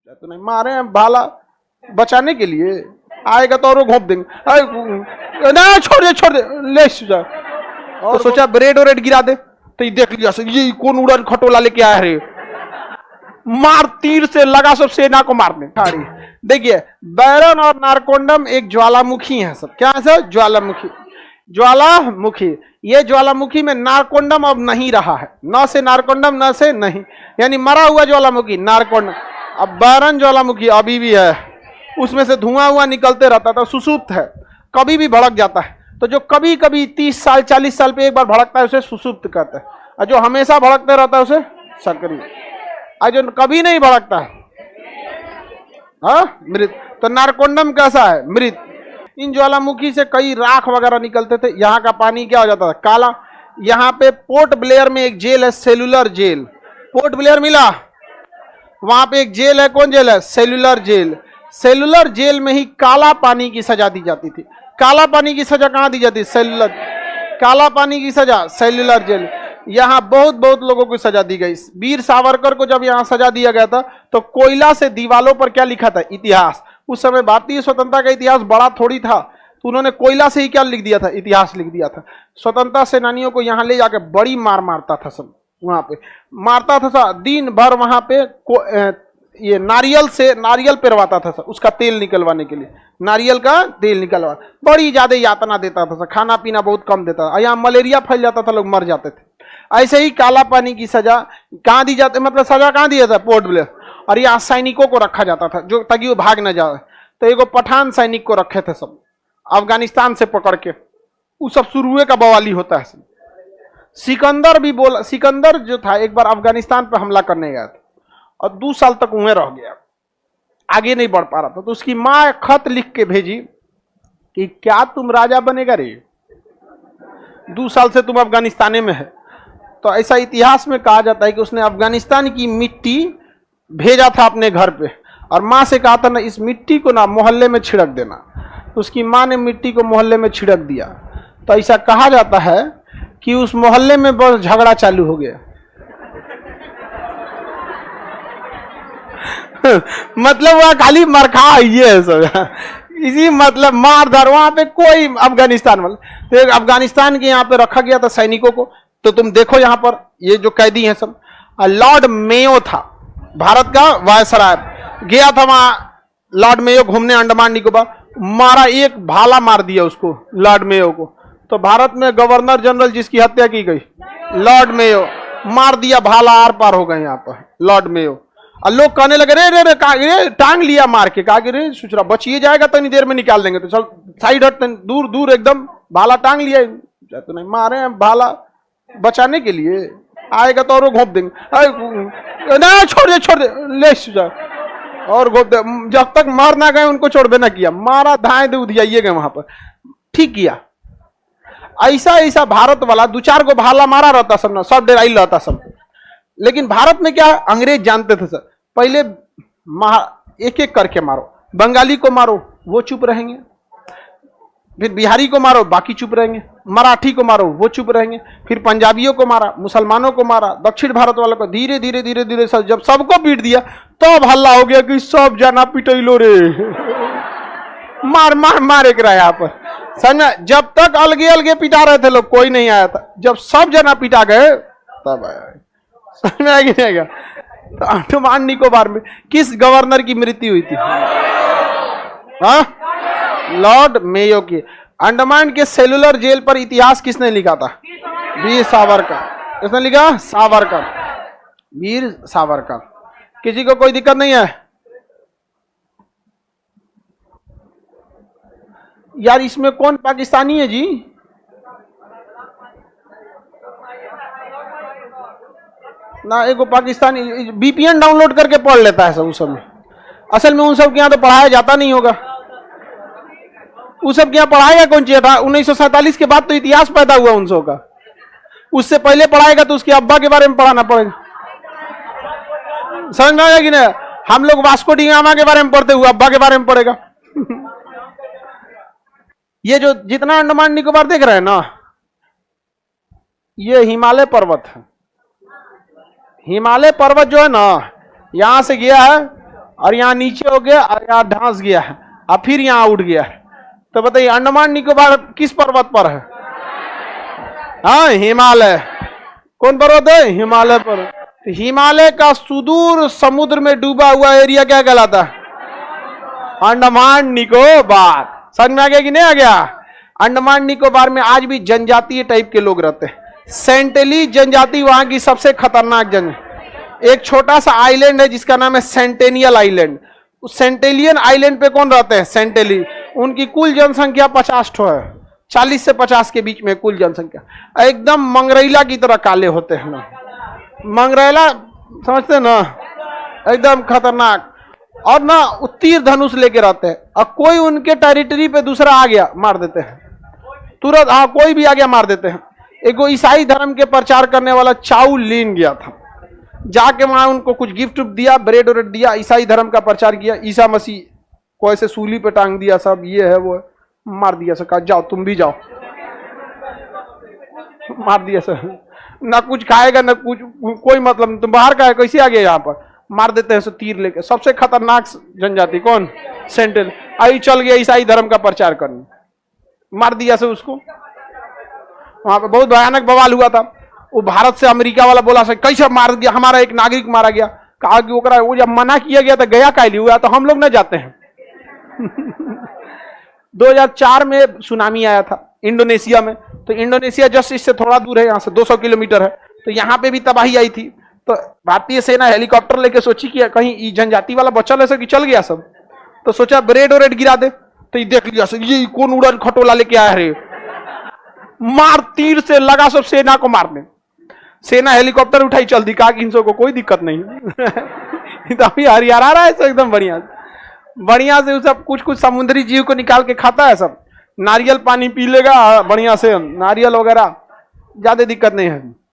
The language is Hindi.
तो नहीं मारे हैं भाला बचाने के लिए, आएगा तो और घोंप देंगे। ना छोड़ दे ले जा। और तो सोचा ब्रेड और रेड गिरा दे, तो ये देख लिया ये कौन उड़न खटोला लेके आया रे, मार तीर से लगा सब सेना को मारने। देखिए बैरन और नारकोंडम एक ज्वालामुखी है सब। क्या है सर? ज्वालामुखी। ये ज्वालामुखी में नारकोंडम अब नहीं रहा है, न से नारकोंडम न से नहीं, यानी मरा हुआ ज्वालामुखी नारकोंडम। अब बैरन ज्वालामुखी अभी भी है, उसमें से धुआं हुआ निकलते रहता था, सुसुप्त है, कभी भी भड़क जाता है। तो जो कभी कभी 30 साल 40 साल पे एक बार भड़कता है उसे सुसुप्त कहते हैं, और जो हमेशा भड़कते रहता है उसे सक्रिय। और जो कभी नहीं भड़कता है मृत। तो नारकोंडम कैसा है? मृत। इन ज्वालामुखी से कई राख वगैरह निकलते थे। यहाँ का पानी क्या हो जाता था? काला। यहाँ पे पोर्ट ब्लेयर में एक जेल है, सेलुलर जेल। पोर्ट ब्लेयर मिला, वहां पे एक जेल है। कौन जेल है? Cellular jail. सेलुलर जेल में ही काला पानी की सजा दी जाती थी। काला पानी की सजा कहां दी जाती? सेलुलर। काला पानी की सजा सेलुलर जेल। यहाँ बहुत लोगों को सजा दी गई। वीर सावरकर को जब यहाँ सजा दिया गया था तो कोयला से दीवालों पर क्या लिखा था? इतिहास। उस समय भारतीय स्वतंत्रता का इतिहास बड़ा थोड़ी था, तो उन्होंने कोयला से ही क्या लिख दिया था? इतिहास लिख दिया था। स्वतंत्रता सेनानियों को यहाँ ले जाकर बड़ी मार मारता था सब, वहां पे मारता था दिन भर। वहां पे ये नारियल पेरवाता था उसका तेल निकलवाने के लिए, नारियल का तेल निकलवा, बड़ी ज्यादा यातना देता था। खाना पीना बहुत कम देता था। यहाँ मलेरिया फैल जाता था, लोग मर जाते थे। ऐसे ही काला पानी की सजा कहाँ दी जाती, मतलब सजा कहाँ दिया था? Port Blair. और यहाँ सैनिकों को रखा जाता था जो ताकि वो भाग न जाए। तो एगो पठान सैनिक को रखे थे सब, अफगानिस्तान से पकड़ के। वो सब शुरुए का बवाली होता है। सिकंदर भी बोला, सिकंदर जो था एक बार अफगानिस्तान पर हमला करने गया था और 2 साल तक वहीं रह गया, आगे नहीं बढ़ पा रहा था। तो उसकी माँ खत लिख के भेजी कि क्या तुम राजा बनेगा रे, 2 साल से तुम अफगानिस्तान में है। तो ऐसा इतिहास में कहा जाता है कि उसने अफगानिस्तान की मिट्टी भेजा था अपने घर पे, और माँ से कहा था ना इस मिट्टी को ना मोहल्ले में छिड़क देना। तो उसकी माँ ने मिट्टी को मोहल्ले में छिड़क दिया। तो ऐसा कहा जाता है कि उस मोहल्ले में बस झगड़ा चालू हो गया। मतलब वह खाली मरखा ये है सब, इसी मतलब मार धार। वहां पे कोई अफगानिस्तान वाला, तो अफगानिस्तान के यहाँ पे रखा गया था सैनिकों को। तो तुम देखो यहाँ पर ये जो कैदी हैं सब, लॉर्ड मेयो था, भारत का वायसराय, गया था वहां लॉर्ड मेयो घूमने अंडमान निकोबार, मारा, एक भाला मार दिया उसको, लॉर्ड मेयो को। तो भारत में गवर्नर जनरल जिसकी हत्या की गई, लॉर्ड मेयो, मार दिया भाला, आर पार हो गए यहाँ पर लॉर्ड मेयो। और लोग कहने लगे रे रे रे टांग लिया मार के, कहा कि रे सुचरा बचिए जाएगा तो नहीं देर में निकाल देंगे। तो चल साइड हट, दूर दूर एकदम, भाला टांग लिया। तो नहीं मारे हैं भाला बचाने के लिए, आएगा तो और घोंप देंगे। ना छोड़ दे ले जा। और घोंप दे, जब तक मार ना गए उनको छोड़ देना किया, मारा धाए दूध जाइए गए वहां पर, ठीक किया। ऐसा भारत वाला 2-4 को भाला मारा रहता सब ना, सब डेराइल रहता सब। लेकिन भारत में क्या है, अंग्रेज जानते थे सर, पहले एक एक करके मारो, बंगाली को मारो वो चुप रहेंगे, फिर बिहारी को मारो बाकी चुप रहेंगे, मराठी को मारो वो चुप रहेंगे, फिर पंजाबियों को मारा, मुसलमानों को मारा, दक्षिण भारत वालों को, धीरे धीरे सर जब सबको पीट दिया तो अब हल्ला हो गया कि सब जना पिटैलो रे। मार एक रहा यहाँ पर समझ। जब तक अलगे पिटा रहे थे लोग, कोई नहीं आया था। जब सब जना पिटा गए तब आया। समझ में आएगी नहीं आएगा? तो अंडमान निकोबार में किस गवर्नर की मृत्यु हुई थी? लॉर्ड मेयो की। अंडमान के सेलुलर जेल पर इतिहास किसने लिखा था? वीर सावरकर। किसने लिखा? सावरकर, वीर सावरकर। किसी को कोई दिक्कत नहीं है यार? इसमें कौन पाकिस्तानी है जी? ना एगो पाकिस्तानी VPN डाउनलोड करके पढ़ लेता है सब उस समय। असल में उन सब के यहाँ तो पढ़ाया जाता नहीं होगा। उस सब के यहाँ पढ़ाएगा कौन चीज था? 1947 के बाद तो इतिहास पैदा हुआ उन सब का। उससे पहले पढ़ाएगा तो उसके अब्बा के बारे में पढ़ाना पड़ेगा। समझ में आया कि नहीं? हम लोग वास्को डी गामा के बारे में पढ़ते हुए अब्बा के बारे में पढ़ेगा। ये जो जितना अंडमान निकोबार देख रहे हैं ना, ये हिमालय पर्वत है। हिमालय पर्वत जो है ना, यहां से गया है और यहाँ नीचे हो गया और यहाँ ढांस गया है और फिर यहाँ उठ गया है। तो बताइए अंडमान निकोबार किस पर्वत पर है? हाँ, हिमालय। कौन पर्वत है? हिमालय पर्वत। तो हिमालय का सुदूर समुद्र में डूबा हुआ एरिया क्या कहलाता है? अंडमान निकोबार। समझ में आ गया कि नहीं आ गया? अंडमान निकोबार में आज भी जनजातीय टाइप के लोग रहते हैं। सेंटेली जनजाति वहां की सबसे खतरनाक जन। एक छोटा सा आइलैंड है जिसका नाम है सेंटेनियल आइलैंड। उस सेंटेलियन आइलैंड पे कौन रहते हैं? सेंटेली। उनकी कुल जनसंख्या 50 ठो है, 40 से 50 के बीच में कुल जनसंख्या। एकदम मंगरैला की तरह काले होते हैं ना, मंगरैला समझते ना, एकदम खतरनाक। और ना तीर धनुष लेके रहते हैं, और कोई उनके टेरिटरी पे दूसरा आ गया मार देते हैं तुरंत। हाँ, कोई भी आ गया मार देते हैं। एक ईसाई धर्म के प्रचार करने वाला चाउ लिन गया था, जाके वहां उनको कुछ गिफ्ट दिया, ब्रेड व्रेड दिया, ईसाई धर्म का प्रचार किया। ईसा मसीह को ऐसे सूली पे टांग दिया, सब ये है वो है, मार दिया सर। कहा जाओ तुम भी जाओ, मार दिया सर। ना कुछ खाएगा ना कुछ, कोई मतलब नहीं, तुम बाहर का है, कैसे आ गया यहाँ पर? मार देते हैं सो तीर लेके। सबसे खतरनाक जनजाति कौन? सेंटेल। आई चल गया ईसाई धर्म का प्रचार करने, मार दिया सर उसको। वहां पे बहुत भयानक बवाल हुआ था। वो भारत से अमेरिका वाला बोला सर कैसे मार दिया, हमारा एक नागरिक मारा गया। कहा कि वो जब मना किया गया तो गया कायली हुआ, तो हम लोग न जाते हैं। 2004 में सुनामी आया था इंडोनेशिया में। तो इंडोनेशिया जस्ट इससे थोड़ा दूर है, यहाँ से 200 किलोमीटर है। तो यहाँ पे भी तबाही आई थी। तो भारतीय सेना हेलीकॉप्टर लेके सोची कि कहीं जनजाति वाला बच्चा ले सके, चल गया सब। तो सोचा ब्रेड और रेड गिरा दे। तो ये देख लिया ये कौन उड़न खटोला लेके आया रे, मार तीर से लगा सब सेना को मारने। सेना हेलीकॉप्टर उठाई चल दी, कहा कि इनको कोई दिक्कत नहीं। तो अभी हरियार आ रहा है सब एकदम बढ़िया बढ़िया से। सब कुछ कुछ समुद्री जीव को निकाल के खाता है सब। नारियल पानी पी लेगा बढ़िया से, नारियल वगैरह, ज्यादा दिक्कत नहीं है।